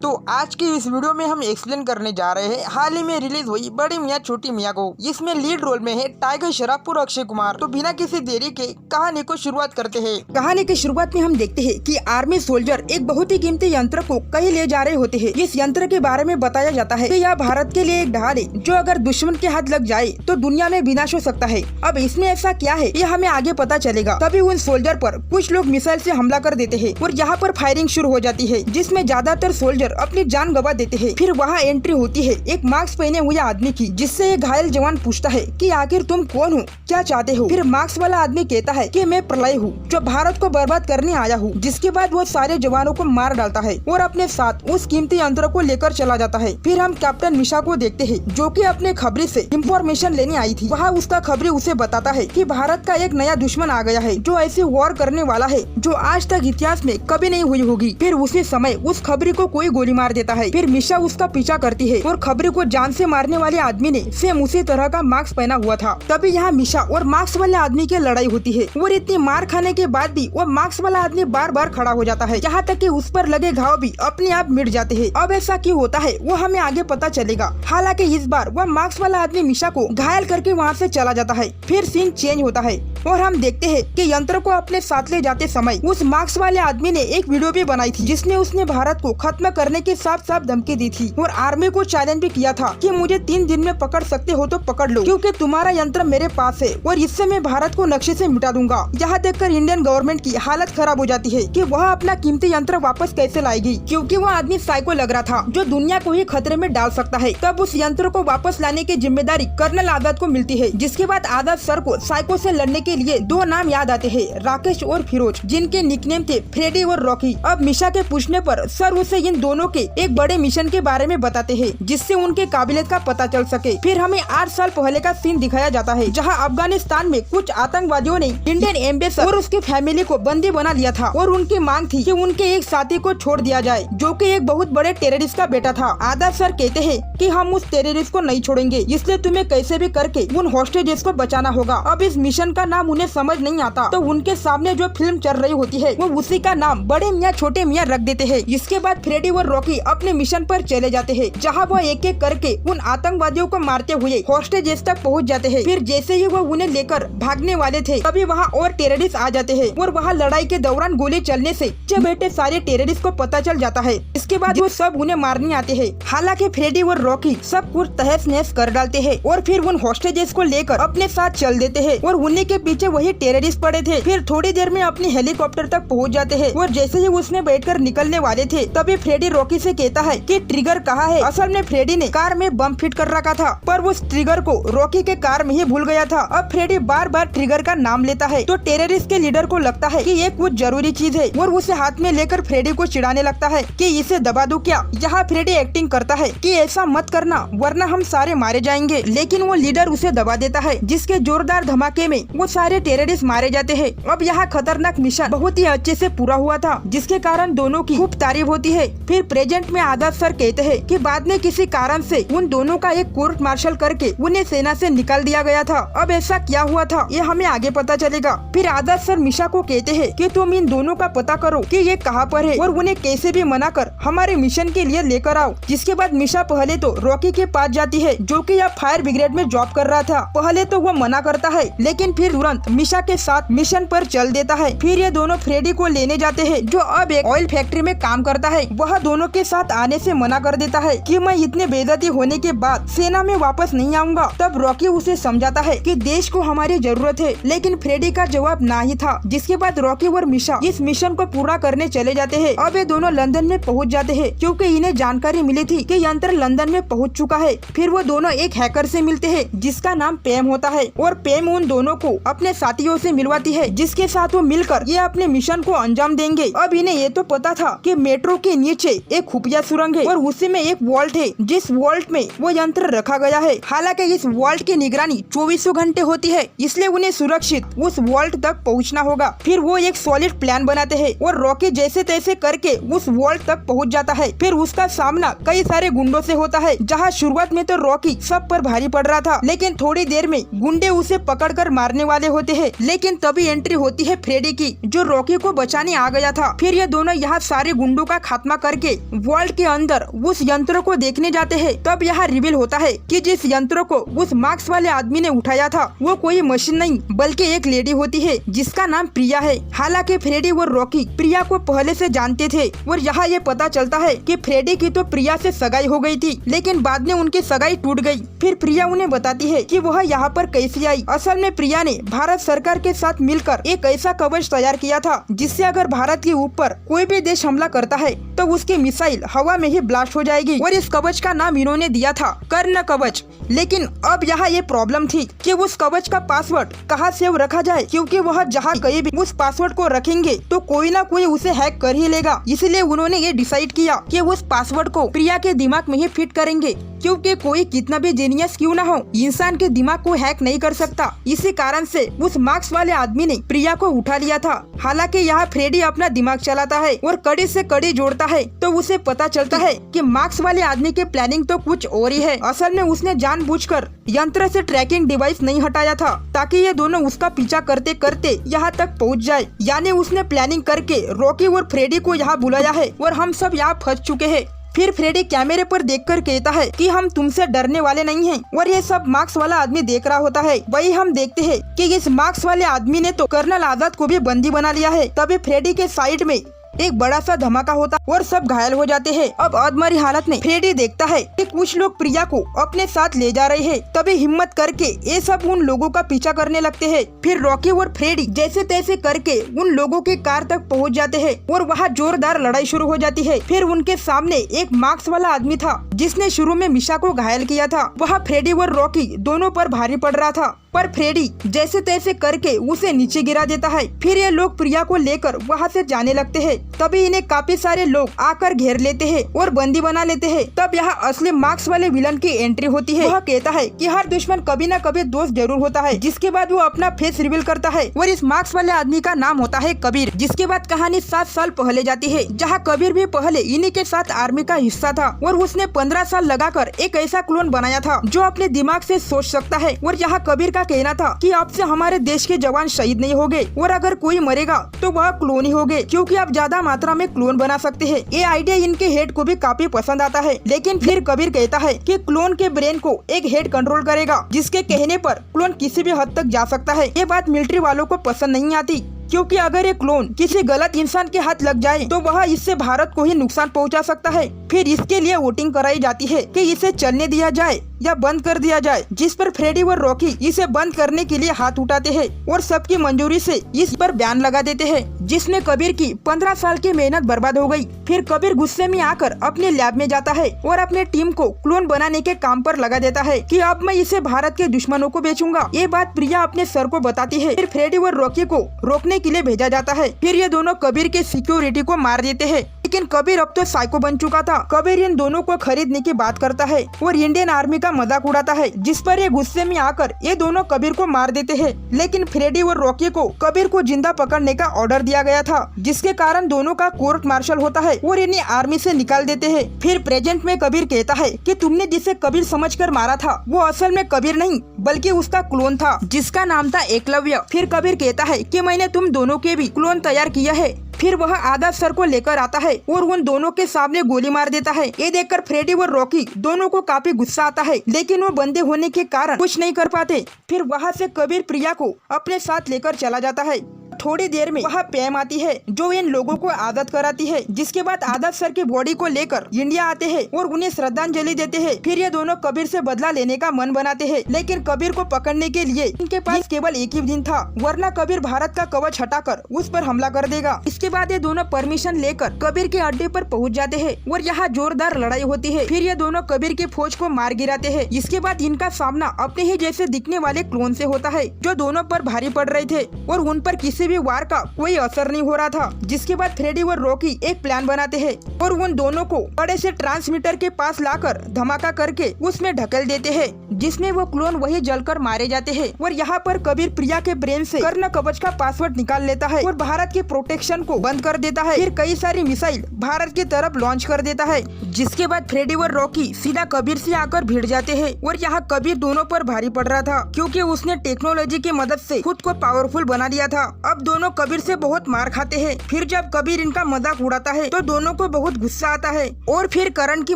तो आज की इस वीडियो में हम एक्सप्लेन करने जा रहे हैं हाल ही में रिलीज हुई बड़ी मियाँ छोटी मियाँ को। इसमें लीड रोल में है टाइगर श्रॉफ और अक्षय कुमार। तो बिना किसी देरी के कहानी को शुरुआत करते हैं। कहानी की शुरुआत में हम देखते हैं कि आर्मी सोल्जर एक बहुत ही कीमती यंत्र को कहीं ले जा रहे होते हैं। इस यंत्र के बारे में बताया जाता है कि यह भारत के लिए एक ढाल है जो अगर दुश्मन के हाथ लग जाए तो दुनिया में विनाश हो सकता है। अब इसमें ऐसा क्या है ये हमें आगे पता चलेगा। तभी उन सोल्जर पर कुछ लोग मिसाइल से हमला कर देते हैं और यहाँ पर फायरिंग शुरू हो जाती है, जिसमें ज्यादातर सोल्जर अपनी जान गवा देते हैं। फिर वहाँ एंट्री होती है एक मास्क पहने हुए आदमी की, जिससे एक घायल जवान पूछता है कि आखिर तुम कौन हो, क्या चाहते हो। फिर मास्क वाला आदमी कहता है कि मैं प्रलय हूँ जो भारत को बर्बाद करने आया हूँ। जिसके बाद वो सारे जवानों को मार डालता है और अपने साथ उस कीमती यंत्र को लेकर चला जाता है। फिर हम कैप्टन मिशा को देखते हैं जो कि अपने खबरी से इंफॉर्मेशन लेने आई थी। वहाँ उसका खबरी उसे बताता है कि भारत का एक नया दुश्मन आ गया है जो ऐसी वॉर करने वाला है जो आज तक इतिहास में कभी नहीं हुई होगी। फिर उसी समय उस खबरी को कोई गोली मार देता है। फिर मिशा उसका पीछा करती है और खबरी को जान से मारने वाले आदमी ने सेम उसी तरह का मास्क पहना हुआ था। तभी यहाँ मिशा और मास्क वाले आदमी की लड़ाई होती है और इतनी मार खाने के बाद भी वो मास्क वाला आदमी बार बार खड़ा हो जाता है, यहाँ तक कि उस पर लगे घाव भी अपने आप मिट जाते हैं। अब ऐसा क्यों होता है वो हमें आगे पता चलेगा। हालांकि इस बार वह मास्क वाला आदमी मिशा को घायल करके वहाँ से चला जाता है। फिर सीन चेंज होता है और हम देखते हैं कि यंत्र को अपने साथ ले जाते समय उस मास्क वाले आदमी ने एक वीडियो भी बनाई थी, जिसमें उसने भारत को खत्म करने की साफ साफ धमकी दी थी और आर्मी को चैलेंज भी किया था कि मुझे 3 दिन में पकड़ सकते हो तो पकड़ लो, क्योंकि तुम्हारा यंत्र मेरे पास है और इससे मैं भारत को नक्शे से मिटा दूंगा। यह देखकर इंडियन गवर्नमेंट की हालत खराब हो जाती है कि वह अपना कीमती यंत्र वापस कैसे लाएगी, क्योंकि वह आदमी साइको लग रहा था जो दुनिया को ही खतरे में डाल सकता है। तब उस यंत्र को वापस लाने की जिम्मेदारी कर्नल आजाद को मिलती है। जिसके बाद आजाद सर को साइको से लड़ने के लिए 2 नाम याद आते हैं, राकेश और फिरोज, जिनके निकनेम थे फ्रेडी और रॉकी। अब मिशा के पूछने पर सर उसे इन दोनों के एक बड़े मिशन के बारे में बताते हैं जिससे उनके काबिलियत का पता चल सके। फिर हमें 8 साल पहले का सीन दिखाया जाता है जहां अफगानिस्तान में कुछ आतंकवादियों ने इंडियन एम्बेसडर और उसकी फैमिली को बंदी बना लिया था और उनकी मांग थी कि उनके एक साथी को छोड़ दिया जाए जो कि एक बहुत बड़े टेररिस्ट का बेटा था। आजाद सर कहते हैं कि हम उस टेररिस्ट को नहीं छोड़ेंगे, इसलिए तुम्हें कैसे भी करके उन हॉस्टेजेस को बचाना होगा। अब इस मिशन का नाम उन्हें समझ नहीं आता तो उनके सामने जो फिल्म चल रही होती है वो उसी का नाम बड़े मियाँ छोटे मियाँ रख देते हैं। इसके बाद फ्रेडी और रॉकी अपने मिशन पर चले जाते हैं जहाँ वो एक एक करके उन आतंकवादियों को मारते हुए हॉस्टेजेस तक पहुँच जाते हैं। फिर जैसे ही वो उन्हें लेकर भागने वाले थे तभी वहाँ और टेररिस्ट आ जाते हैं और वहाँ लड़ाई के दौरान गोली चलने से पीछे बैठे सारे टेररिस्ट को पता चल जाता है। इसके बाद वो सब उन्हें मारने आते हैं। हालांकि फ्रेडी और रॉकी सब कुछ तहस नहस कर डालते हैं और फिर उन हॉस्टेजेस को लेकर अपने साथ चल देते हैं और उन्हीं के पीछे वही टेररिस्ट पड़े थे। फिर थोड़ी देर में अपने हेलीकॉप्टर तक पहुँच जाते हैं और जैसे ही उसमें बैठकर निकलने वाले थे तभी फ्रेडी रॉकी से कहता है कि ट्रिगर कहाँ है। असल में फ्रेडी ने कार में बम फिट कर रखा था पर उस ट्रिगर को रॉकी के कार में ही भूल गया था। अब फ्रेडी बार बार ट्रिगर का नाम लेता है तो टेररिस्ट के लीडर को लगता है कि ये कुछ जरूरी चीज है और उसे हाथ में लेकर फ्रेडी को चिढ़ाने लगता है कि इसे दबा दूं क्या। यहाँ फ्रेडी एक्टिंग करता है कि ऐसा मत करना वरना हम सारे मारे जाएंगे, लेकिन वो लीडर उसे दबा देता है जिसके जोरदार धमाके में वो सारे टेररिस्ट मारे जाते हैं। अब यहाँ खतरनाक मिशन बहुत ही अच्छे से पूरा हुआ था जिसके कारण दोनों की खूब तारीफ होती है। फिर प्रेजेंट में आजाद सर कहते हैं कि बाद में किसी कारण से उन दोनों का एक कोर्ट मार्शल करके उन्हें सेना से निकाल दिया गया था। अब ऐसा क्या हुआ था ये हमें आगे पता चलेगा। फिर आजाद सर मिशा को कहते हैं कि तुम इन दोनों का पता करो कि ये कहाँ पर है और उन्हें कैसे भी मना कर हमारे मिशन के लिए लेकर आओ। जिसके बाद मिशा पहले तो रॉकी के पास जाती है जो कि अब फायर ब्रिगेड में जॉब कर रहा था। पहले तो वो मना करता है लेकिन फिर तुरंत मिशा के साथ मिशन पर चल देता है। फिर ये दोनों फ्रेडी को लेने जाते हैं जो अब एक ऑयल फैक्ट्री में काम करता है। वह दोनों के साथ आने से मना कर देता है कि मैं इतने बेइज्जती होने के बाद सेना में वापस नहीं आऊंगा। तब रॉकी उसे समझाता है कि देश को हमारी जरूरत है, लेकिन फ्रेडी का जवाब ना ही था। जिसके बाद रॉकी और मिशा इस मिशन को पूरा करने चले जाते हैं। अब ये दोनों लंदन में पहुंच जाते हैं क्योंकि इन्हें जानकारी मिली थी कि यंत्र लंदन में पहुंच चुका है। फिर वो दोनों एक हैकर से मिलते हैं जिसका नाम पेम होता है और पेम उन दोनों को अपने साथियों से मिलवाती है जिसके साथ वो मिलकर ये अपने मिशन को अंजाम देंगे। अब इन्हें ये तो पता था कि मेट्रो के नीचे एक खुफिया सुरंग है और उसी में एक वॉल्ट है जिस वॉल्ट में वो यंत्र रखा गया है। हालांकि इस वॉल्ट की निगरानी 24 घंटे होती है, इसलिए उन्हें सुरक्षित उस वॉल्ट तक पहुंचना होगा। फिर वो एक सॉलिड प्लान बनाते हैं और रॉकी जैसे तैसे करके उस वॉल्ट तक पहुंच जाता है। फिर उसका सामना कई सारे गुंडों से होता है जहां शुरुआत में तो रॉकी सब पर भारी पड़ रहा था, लेकिन थोड़ी देर में गुंडे उसे पकड़कर मारने वाले वाले होते हैं, लेकिन तभी एंट्री होती है फ्रेडी की, जो रॉकी को बचाने आ गया था। फिर ये दोनों यहाँ सारे गुंडों का खात्मा करके वर्ल्ड के अंदर उस यंत्र को देखने जाते हैं। तब यहाँ रिवील होता है कि जिस यंत्र को उस मार्क्स वाले आदमी ने उठाया था वो कोई मशीन नहीं बल्कि एक लेडी होती है जिसका नाम प्रिया है। हालांकि फ्रेडी और रॉकी प्रिया को पहले से जानते थे और यहाँ ये पता चलता है कि फ्रेडी की तो प्रिया से सगाई हो गई थी, लेकिन बाद में उनकी सगाई टूट गई। फिर प्रिया उन्हें बताती है कि वह यहाँ पर कैसे आई। असल में प्रिया ने भारत सरकार के साथ मिलकर एक ऐसा कवच तैयार किया था जिससे अगर भारत के ऊपर कोई भी देश हमला करता है तो उसकी मिसाइल हवा में ही ब्लास्ट हो जाएगी, और इस कवच का नाम इन्होंने दिया था कर्ण कवच। लेकिन अब यहाँ ये प्रॉब्लम थी कि उस कवच का पासवर्ड कहाँ सेव रखा जाए, क्योंकि वह जहाँ कहीं भी उस पासवर्ड को रखेंगे तो कोई ना कोई उसे हैक कर ही लेगा। इसलिए उन्होंने ये डिसाइड किया कि उस पासवर्ड को प्रिया के दिमाग में ही फिट करेंगे, क्योंकि कोई कितना भी जीनियस क्यों ना हो इंसान के दिमाग को हैक नहीं कर सकता। इसी कारण से उस मार्क्स वाले आदमी ने प्रिया को उठा लिया था। हालांकि यहाँ फ्रेडी अपना दिमाग चलाता है और कड़ी से कड़ी जोड़ता है तो उसे पता चलता है कि मार्क्स वाले आदमी की प्लानिंग तो कुछ और ही है। असल में उसने जानबूझकर यंत्र से ट्रैकिंग डिवाइस नहीं हटाया था ताकि ये दोनों उसका पीछा करते करते यहाँ तक पहुँच जाए। यानी उसने प्लानिंग करके रॉकी और फ्रेडी को यहाँ बुलाया है और हम सब यहाँ फंस चुके हैं। फिर फ्रेडी कैमरे पर देखकर कहता है कि हम तुमसे डरने वाले नहीं हैं, और ये सब मार्क्स वाला आदमी देख रहा होता है। वही हम देखते हैं कि इस मार्क्स वाले आदमी ने तो कर्नल आजाद को भी बंदी बना लिया है। तभी फ्रेडी के साइड में एक बड़ा सा धमाका होता और सब घायल हो जाते हैं। अब अधमरी हालत में फ्रेडी देखता है कि कुछ लोग प्रिया को अपने साथ ले जा रहे हैं। तभी हिम्मत करके ये सब उन लोगों का पीछा करने लगते हैं। फिर रॉकी और फ्रेडी जैसे तैसे करके उन लोगों के कार तक पहुंच जाते हैं और वहाँ जोरदार लड़ाई शुरू हो जाती है। फिर उनके सामने एक मार्क्स वाला आदमी था जिसने शुरू में मिशा को घायल किया था। वह फ्रेडी और रॉकी दोनों पर भारी पड़ रहा था, पर फ्रेडी जैसे तैसे करके उसे नीचे गिरा देता है। फिर ये लोग प्रिया को लेकर वहाँ से जाने लगते हैं। तभी इन्हें काफी सारे लोग आकर घेर लेते हैं और बंदी बना लेते हैं। तब यहाँ असली मार्क्स वाले विलन की एंट्री होती है। वह कहता है कि हर दुश्मन कभी न कभी दोस्त जरूर होता है। जिसके बाद वो अपना फेस रिवील करता है और इस मार्क्स वाले आदमी का नाम होता है कबीर। जिसके बाद कहानी 7 साल पहले जाती है, जहाँ कबीर भी पहले इन्हीं के साथ आर्मी का हिस्सा था और उसने 15 साल लगाकर एक ऐसा क्लोन बनाया था जो अपने दिमाग से सोच सकता है। और यहाँ कबीर का कहना था कि अब से हमारे देश के जवान शहीद नहीं होंगे और अगर कोई मरेगा तो वह क्लोन ही होंगे, क्योंकि अब ज्यादा मात्रा में क्लोन बना सकते हैं। ये आइडिया इनके हेड को भी काफी पसंद आता है। लेकिन फिर कबीर कहता है कि क्लोन के ब्रेन को एक हेड कंट्रोल करेगा, जिसके कहने पर क्लोन किसी भी हद तक जा सकता है। ये बात मिलिट्री वालों को पसंद नहीं आती, क्योंकि अगर ये क्लोन किसी गलत इंसान के हाथ लग जाए तो वह इससे भारत को ही नुकसान पहुंचा सकता है। फिर इसके लिए वोटिंग कराई जाती है कि इसे चलने दिया जाए या बंद कर दिया जाए, जिस पर फ्रेडी और रॉकी इसे बंद करने के लिए हाथ उठाते हैं और सबकी मंजूरी से इस पर बैन लगा देते हैं, जिसमें कबीर की 15 साल की मेहनत बर्बाद हो गई। फिर कबीर गुस्से में आकर अपने लैब में जाता है और अपने टीम को क्लोन बनाने के काम पर लगा देता है कि अब मैं इसे भारत के दुश्मनों को बेचूंगा। ये बात प्रिया अपने सर को बताती है। फिर फ्रेडी और रॉकी को रोकने के लिए भेजा जाता है। फिर ये दोनों कबीर के सिक्योरिटी को मार देते हैं, लेकिन कबीर अब तो साइको बन चुका था। कबीर इन दोनों को खरीदने की बात करता है और इंडियन आर्मी का मजाक उड़ाता है, जिस पर ये गुस्से में आकर ये दोनों कबीर को मार देते हैं। लेकिन फ्रेडी और रॉकी को कबीर को जिंदा पकड़ने का ऑर्डर दिया गया था, जिसके कारण दोनों का कोर्ट मार्शल होता है और इन्हें आर्मी से निकाल देते हैं। फिर प्रेजेंट में कबीर कहता है कि तुमने जिसे कबीर समझकर मारा था वो असल में कबीर नहीं बल्कि उसका क्लोन था, जिसका नाम था एकलव्य। फिर कबीर कहता है कि मैंने तुम दोनों के भी क्लोन तैयार किया है। फिर वह आजाद सर को लेकर आता है और उन दोनों के सामने गोली मार देता है। ये देखकर फ्रेडी और रॉकी दोनों को काफी गुस्सा आता है, लेकिन वो बंदे होने के कारण कुछ नहीं कर पाते। फिर वहाँ से कबीर प्रिया को अपने साथ लेकर चला जाता है। थोड़ी देर में वहाँ पैम आती है जो इन लोगों को आदत कराती है, जिसके बाद आजाद सर की बॉडी को लेकर इंडिया आते हैं और उन्हें श्रद्धांजलि देते हैं। फिर ये दोनों कबीर से बदला लेने का मन बनाते हैं, लेकिन कबीर को पकड़ने के लिए इनके पास केवल एक ही दिन था, वरना कबीर भारत का कवच हटाकर उस पर हमला कर देगा। इसके बाद ये दोनों परमिशन लेकर कबीर के अड्डे पर पहुंच जाते हैं और यहाँ जोरदार लड़ाई होती है। फिर ये दोनों कबीर की फौज को मार गिराते हैं। इसके बाद इनका सामना अपने ही जैसे दिखने वाले क्लोन से होता है, जो दोनों पर भारी पड़ रहे थे और उन पर किसी भी वार का कोई असर नहीं हो रहा था। जिसके बाद फ्रेडी और रॉकी एक प्लान बनाते हैं और उन दोनों को बड़े से ट्रांसमीटर के पास लाकर धमाका करके उसमें ढकेल देते हैं, जिसमें वो क्लोन वही जलकर मारे जाते हैं। और यहाँ पर कबीर प्रिया के ब्रेन से कर्ण कवच का पासवर्ड निकाल लेता है और भारत के प्रोटेक्शन को बंद कर देता है। फिर कई सारी मिसाइल भारत की तरफ लॉन्च कर देता है। जिसके बाद फ्रेडी और रॉकी सीधा कबीर से आकर भिड़ जाते हैं और यहाँ कबीर दोनों पर भारी पड़ रहा था, क्योंकि उसने टेक्नोलॉजी की मदद से खुद को पावरफुल बना लिया था। अब दोनों कबीर से बहुत मार खाते हैं। फिर जब कबीर इनका मजाक उड़ाता है तो दोनों को बहुत गुस्सा आता है और फिर करण की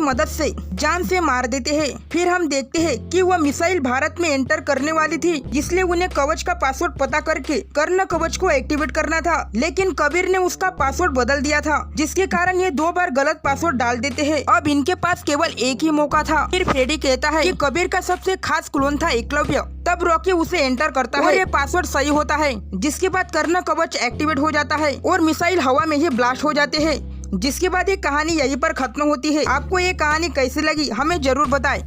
मदद से जान से मार देते हैं। फिर हम देखते हैं कि वह मिसाइल भारत में एंटर करने वाली थी, इसलिए उन्हें कवच का पासवर्ड पता करके कर्ण कवच को एक्टिवेट करना था, लेकिन कबीर ने उसका पासवर्ड बदल दिया था, जिसके कारण ये 2 बार गलत पासवर्ड डाल देते हैं। अब इनके पास केवल एक ही मौका था। फिर फ्रेडी कहता है कि कबीर का सबसे खास क्लोन था एकलव्य। तब रॉकी उसे एंटर करता है और ये पासवर्ड सही होता है। जिसके बाद कर्ण कवच एक्टिवेट हो जाता है और मिसाइल हवा में ही ब्लास्ट हो जाते हैं। जिसके बाद ये कहानी यहीं पर खत्म होती है। आपको ये कहानी कैसी लगी हमें जरूर बताएं।